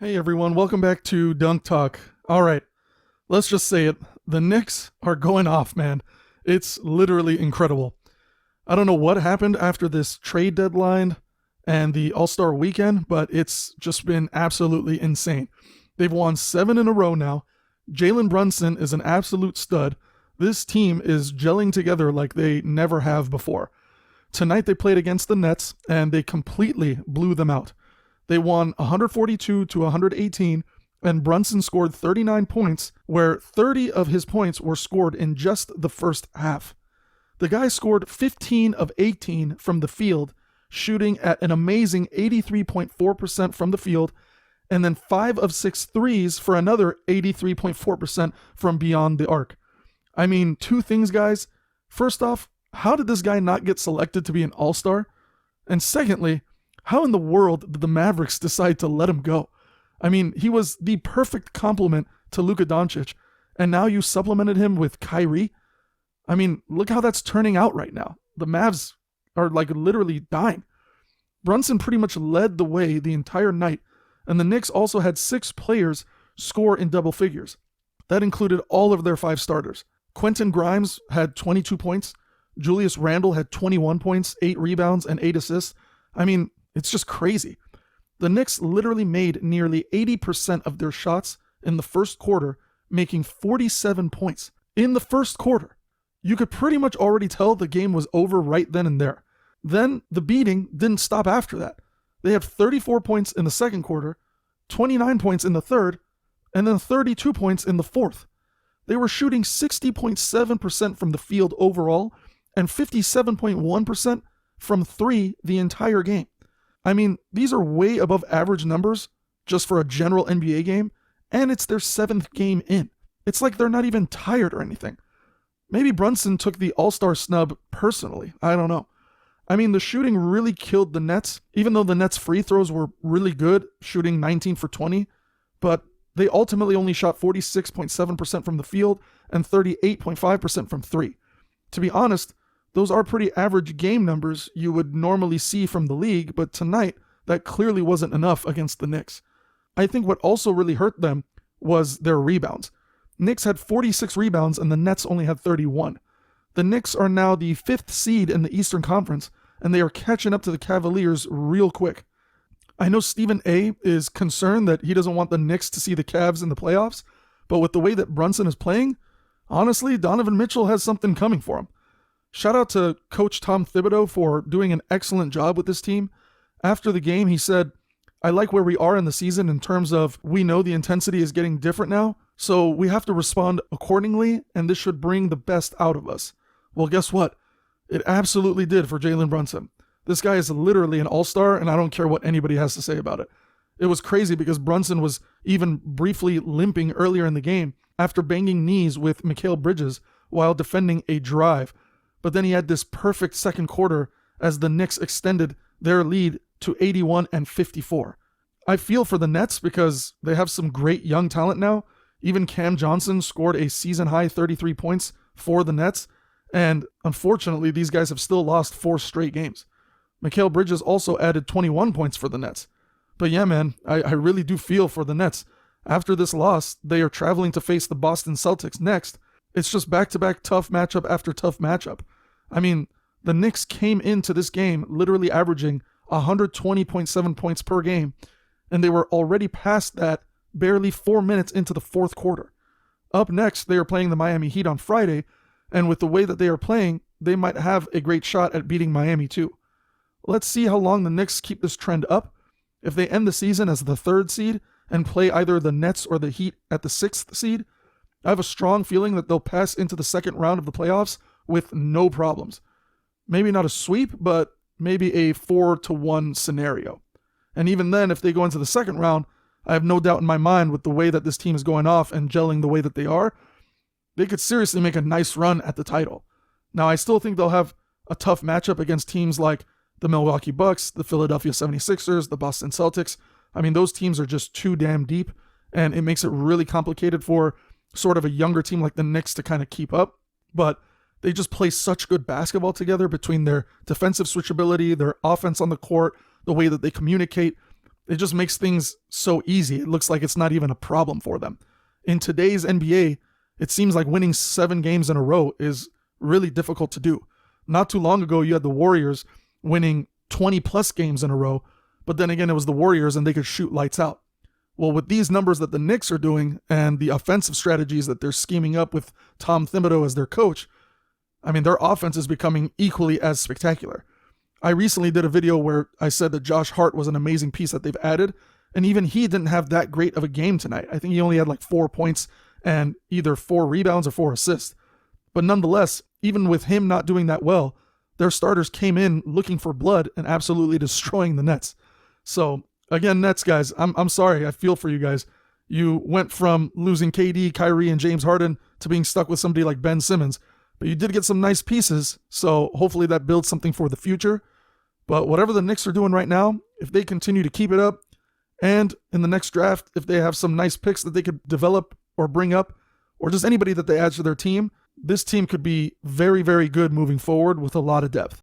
Hey everyone, welcome back to Dunk Talk. All right, let's just say it. The Knicks are going off, man. It's literally incredible. I don't know what happened after this trade deadline and the All-Star weekend, but it's just been absolutely insane. They've won 7 in a row now. Jalen Brunson is an absolute stud. This team is gelling together like they never have before. Tonight they played against the Nets and they completely blew them out. They won 142 to 118, and Brunson scored 39 points, where 30 of his points were scored in just the first half. The guy scored 15 of 18 from the field, shooting at an amazing 83.4% from the field, and then 5 of 6 threes for another 83.4% from beyond the arc. I mean, two things, guys. First off, how did this guy not get selected to be an all-star? And secondly, how in the world did the Mavericks decide to let him go? I mean, he was the perfect complement to Luka Doncic, and now you supplemented him with Kyrie? I mean, look how that's turning out right now. The Mavs are like literally dying. Brunson pretty much led the way the entire night, and the Knicks also had 6 players score in double figures. That included all of their 5 starters. Quentin Grimes had 22 points. Julius Randle had 21 points, 8 rebounds, and 8 assists. I mean, it's just crazy. The Knicks literally made nearly 80% of their shots in the first quarter, making 47 points. In the first quarter, you could pretty much already tell the game was over right then and there. Then the beating didn't stop after that. They had 34 points in the second quarter, 29 points in the third, and then 32 points in the fourth. They were shooting 60.7% from the field overall and 57.1% from 3 the entire game. I mean, these are way above average numbers just for a general NBA game, and it's their 7th game in. It's like they're not even tired or anything. Maybe Brunson took the All-Star snub personally. I don't know. I mean, the shooting really killed the Nets, even though the Nets' free throws were really good, shooting 19 for 20, but they ultimately only shot 46.7% from the field and 38.5% from 3. To be honest, those are pretty average game numbers you would normally see from the league, but tonight, that clearly wasn't enough against the Knicks. I think what also really hurt them was their rebounds. Knicks had 46 rebounds and the Nets only had 31. The Knicks are now the 5th seed in the Eastern Conference, and they are catching up to the Cavaliers real quick. I know Stephen A. is concerned that he doesn't want the Knicks to see the Cavs in the playoffs, but with the way that Brunson is playing, honestly, Donovan Mitchell has something coming for him. Shout out to Coach Tom Thibodeau for doing an excellent job with this team. After the game, he said, "I like where we are in the season in terms of we know the intensity is getting different now, so we have to respond accordingly, and this should bring the best out of us." Well, guess what? It absolutely did for Jalen Brunson. This guy is literally an all-star, and I don't care what anybody has to say about it. It was crazy because Brunson was even briefly limping earlier in the game after banging knees with Mikal Bridges while defending a drive. But then he had this perfect second quarter as the Knicks extended their lead to 81 and 54. I feel for the Nets because they have some great young talent now. Even Cam Johnson scored a season-high 33 points for the Nets, and unfortunately, these guys have still lost 4 straight games. Mikal Bridges also added 21 points for the Nets. But yeah, man, I really do feel for the Nets. After this loss, they are traveling to face the Boston Celtics next. It's just back-to-back tough matchup after tough matchup. I mean, the Knicks came into this game literally averaging 120.7 points per game, and they were already past that barely 4 minutes into the fourth quarter. Up next, they are playing the Miami Heat on Friday, and with the way that they are playing, they might have a great shot at beating Miami too. Let's see how long the Knicks keep this trend up. If they end the season as the 3rd seed and play either the Nets or the Heat at the 6th seed, I have a strong feeling that they'll pass into the second round of the playoffs with no problems. Maybe not a sweep, but maybe a 4-1 scenario. And even then, if they go into the second round, I have no doubt in my mind with the way that this team is going off and gelling the way that they are, they could seriously make a nice run at the title. Now, I still think they'll have a tough matchup against teams like the Milwaukee Bucks, the Philadelphia 76ers, the Boston Celtics. I mean, those teams are just too damn deep, and it makes it really complicated for sort of a younger team like the Knicks to kind of keep up. But they just play such good basketball together between their defensive switchability, their offense on the court, the way that they communicate. It just makes things so easy. It looks like it's not even a problem for them. In today's NBA, it seems like winning 7 games in a row is really difficult to do. Not too long ago, you had the Warriors winning 20 plus games in a row, but then again, it was the Warriors and they could shoot lights out. Well, with these numbers that the Knicks are doing and the offensive strategies that they're scheming up with Tom Thibodeau as their coach, I mean, their offense is becoming equally as spectacular. I recently did a video where I said that Josh Hart was an amazing piece that they've added, and even he didn't have that great of a game tonight. I think he only had like 4 points and either 4 rebounds or 4 assists. But nonetheless, even with him not doing that well, their starters came in looking for blood and absolutely destroying the Nets. So again, Nets guys, I'm sorry. I feel for you guys. You went from losing KD, Kyrie, and James Harden to being stuck with somebody like Ben Simmons. But you did get some nice pieces, so hopefully that builds something for the future. But whatever the Knicks are doing right now, if they continue to keep it up, and in the next draft, if they have some nice picks that they could develop or bring up, or just anybody that they add to their team, this team could be very, very good moving forward with a lot of depth.